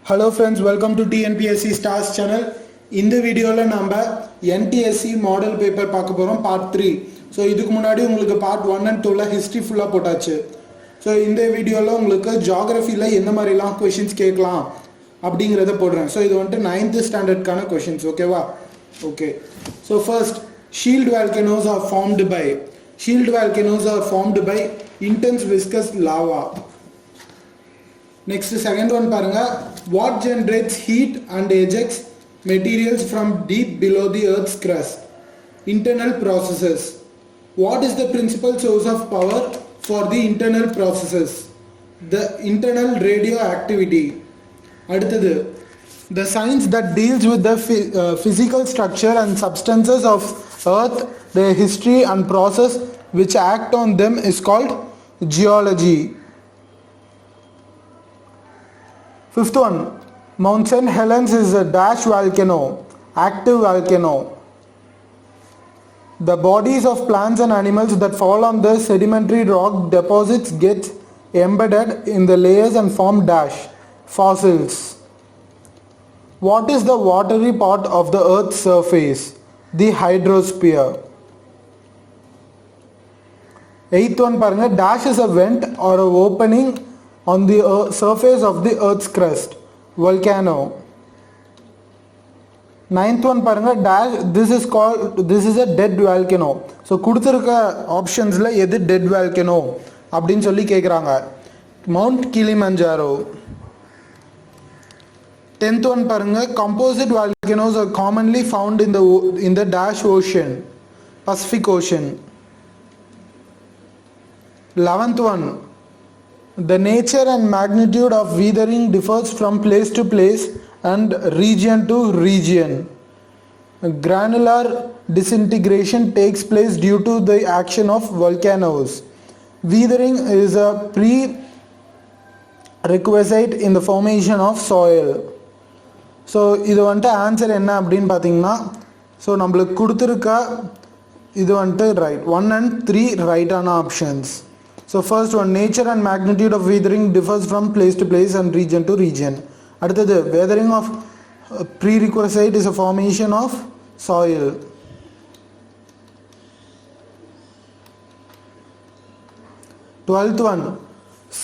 Hello friends, welcome to TNPSC Stars channel. இந்த வீடியோவில் நம்ம NTSC மாடல் பேப்பர் பார்க்க போகிறோம் பார்ட் 3. ஸோ இதுக்கு முன்னாடி உங்களுக்கு பார்ட் 1 and 2ல ஹிஸ்ட்ரி ஃபுல்லாக போட்டாச்சு. ஸோ இந்த வீடியோவில் உங்களுக்கு ஜாகிரஃபியில் எந்த மாதிரிலாம் கொஷின்ஸ் கேட்கலாம் அப்படிங்கிறத போடுறேன். ஸோ இது வந்துட்டு 9th ஸ்டாண்டர்ட்கான கொஷின்ஸ், ஓகேவா? Okay. So first, shield volcanoes are formed by intense viscous lava. Next, second one paranga, what generates heat and ejects materials from deep below the earth's crust? Internal processes. What is the principal source of power for the internal processes? The internal radioactivity. Aduthathu, the science that deals with the physical structure and substances of earth, their history and process which act on them is called geology. Fifth one, Mount St. Helens is a dash volcano, active volcano. The bodies of plants and animals that fall on the sedimentary rock deposits get embedded in the layers and form dash fossils. What is the watery part of the earth's surface? The hydrosphere. Eighth one paranga, dash is a vent or a opening on the surface of the earth's crust, volcano. Ninth one paranga, dash, this is a dead volcano. So kuduthirukka options la edu dead volcano appdin solli kekranga. Mount Kilimanjaro. 10th one paranga, composite volcanoes are commonly found in the dash ocean, Pacific Ocean. 11th one, the nature and magnitude of weathering differs from place to place and region to region. Granular disintegration takes place due to the action of volcanoes. Weathering is a prerequisite in the formation of soil. So இது வந்துட்டு answer என்ன அப்படின்னு பார்த்தீங்கன்னா, so நம்மளுக்கு கொடுத்துருக்க இது வந்துட்டு right 1 and 3 ரைட்டான options. So first one, nature and magnitude of weathering differs from place to place and region to region. அடுத்தது, weathering of prerequisite is a formation of soil. Twelfth one,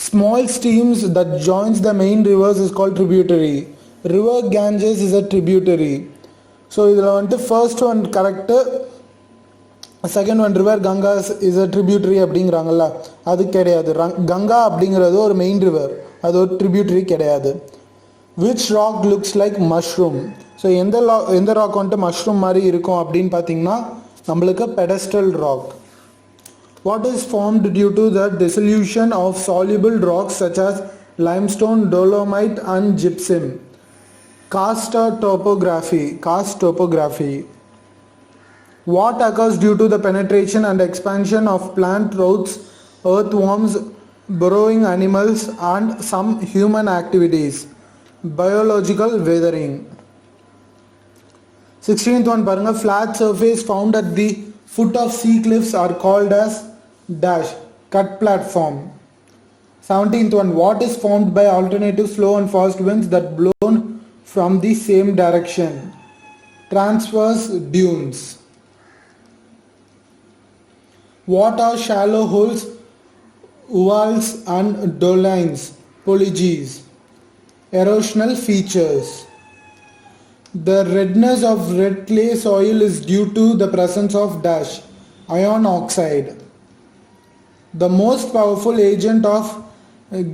small streams that joins the main rivers is called tributary. River Ganges is a tributary. So இதில் வந்துட்டு first one correct, second one river Ganga is a tributary அப்படிங்கிறாங்கல்ல, அது கிடையாது. கங்கா அப்படிங்கிறது ஒரு main river, அது ஒரு tributary கிடையாது. Which rock looks like mushroom. So எந்த ராக் வந்துட்டு மஷ்ரூம் மாதிரி இருக்கும் அப்படின்னு பார்த்தீங்கன்னா நம்மளுக்கு pedestal rock. What is formed due to the dissolution of soluble rocks such as limestone, dolomite and gypsum. Karst topography. What occurs due to the penetration and expansion of plant roots, earthworms, burrowing animals and some human activities? Biological weathering. 16th one paranga, flat surface found at the foot of sea cliffs are called as dash cut platform. 17th one, what is formed by alternative slow and fast winds that blown from the same direction? Transverse dunes. What are shallow holes, ovals and dolines? Polyges. Erosional features. The redness of red clay soil is due to the presence of dash iron oxide. The most powerful agent of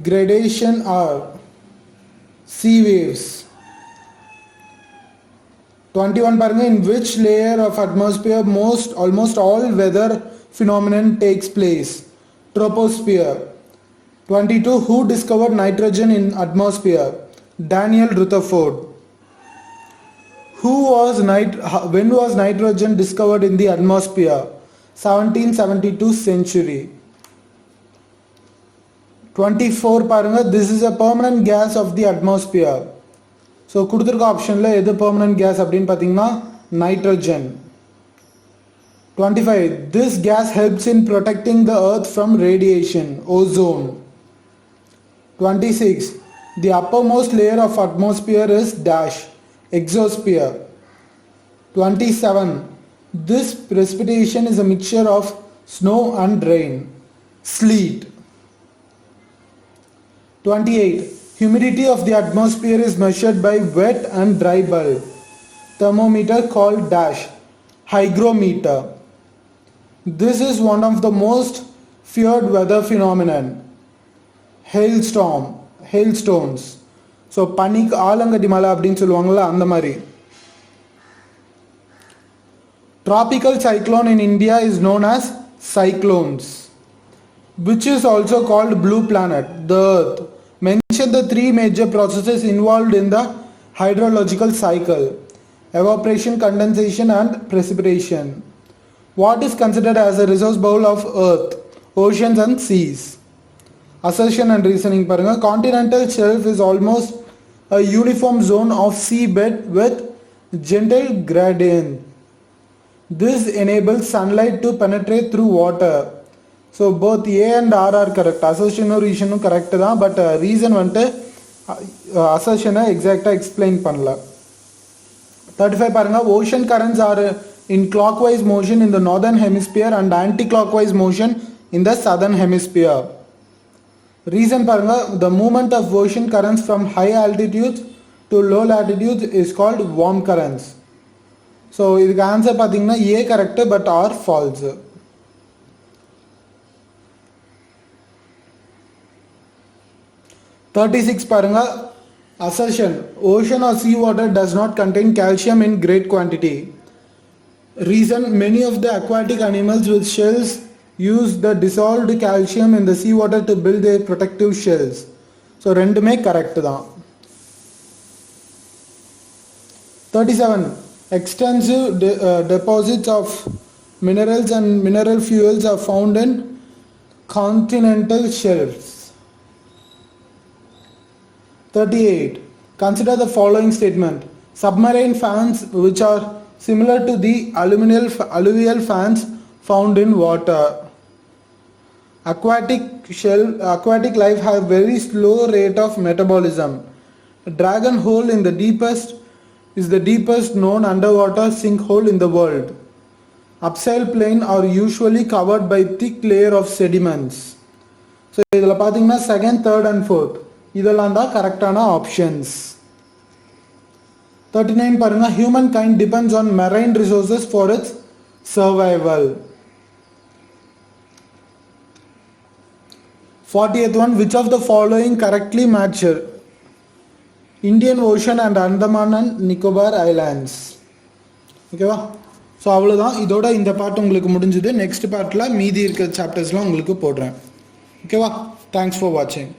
gradation are sea waves. 21 paranga, in which layer of atmosphere almost all weather phenomenon takes place? Troposphere. 22, who discovered nitrogen in atmosphere? Daniel Rutherford. When was nitrogen discovered in the atmosphere? 1772 century. 24 paranga, this is a permanent gas of the atmosphere. So கொடுத்துருக்க ஆப்ஷனில் எது permanent case அப்படின்னு பார்த்தீங்கன்னா nitrogen. 25, this gas helps in protecting the earth from radiation, ozone. 26, The uppermost layer of atmosphere is dash exosphere. 27. This precipitation is a mixture of snow and rain. Sleet. 28. Humidity of the atmosphere is measured by wet and dry bulb thermometer called dash hygrometer. This is one of the most feared weather phenomenon. Hailstones. So பனிக்கு ஆலங்கட்டி மலை அப்படின்னு சொல்லுவாங்கள்ல அந்த மாதிரி. Tropical cyclone in India is known as cyclones, which is also called blue planet, the earth. Mention the three major processes involved in the hydrological cycle: evaporation, condensation and precipitation. What is considered as a resource bowl of earth? Oceans and seas. Assertion and reasoning paranga. Continental shelf is almost a uniform zone of seabed with gentle gradient. This enables sunlight to penetrate through water. So both A and R are correct. Assertion or reason correct da, but reason vantu assertion exact explain panla. 35 paranga. Ocean currents are in clockwise motion in the northern hemisphere and anti-clockwise motion in the southern hemisphere. Reason paranga, the movement of ocean currents from high altitudes to low latitudes is called warm currents. So இதுக்கு answer பார்த்தீங்கன்னா A correct but R false. 36 பாருங்க. Assertion: ocean or sea water does not contain calcium in great quantity. Reason: many of the aquatic animals with shells use the dissolved calcium in the seawater to build their protective shells. So ரெண்டுமே correct தான். 37. Extensive deposits of minerals and mineral fuels are found in continental shelves. 38. Consider the following statement: submarine fans which are similar to the alluvial fans found in water. Aquatic life have very slow rate of metabolism. A dragon hole is the deepest known underwater sinkhole in the world. Upsail plain are usually covered by thick layer of sediments. So இதில் பார்த்தீங்கன்னா second, third and fourth இதெல்லாம் தான் கரெக்டான options. 39 பாருங்க. Human kind depends on marine resources for it's survival. 40th one, which of the following correctly match Indian Ocean and Andaman and Nicobar Islands? ஓகேவா? So அவ்வளோதான். இதோட இந்த பார்ட் உங்களுக்கு முடிஞ்சுது. நெக்ஸ்ட் பார்ட்டில் மீதி இருக்கிற சாப்டர்ஸ்லாம் உங்களுக்கு போடுறேன். ஓகேவா? தேங்க்ஸ் ஃபார் வாட்சிங்.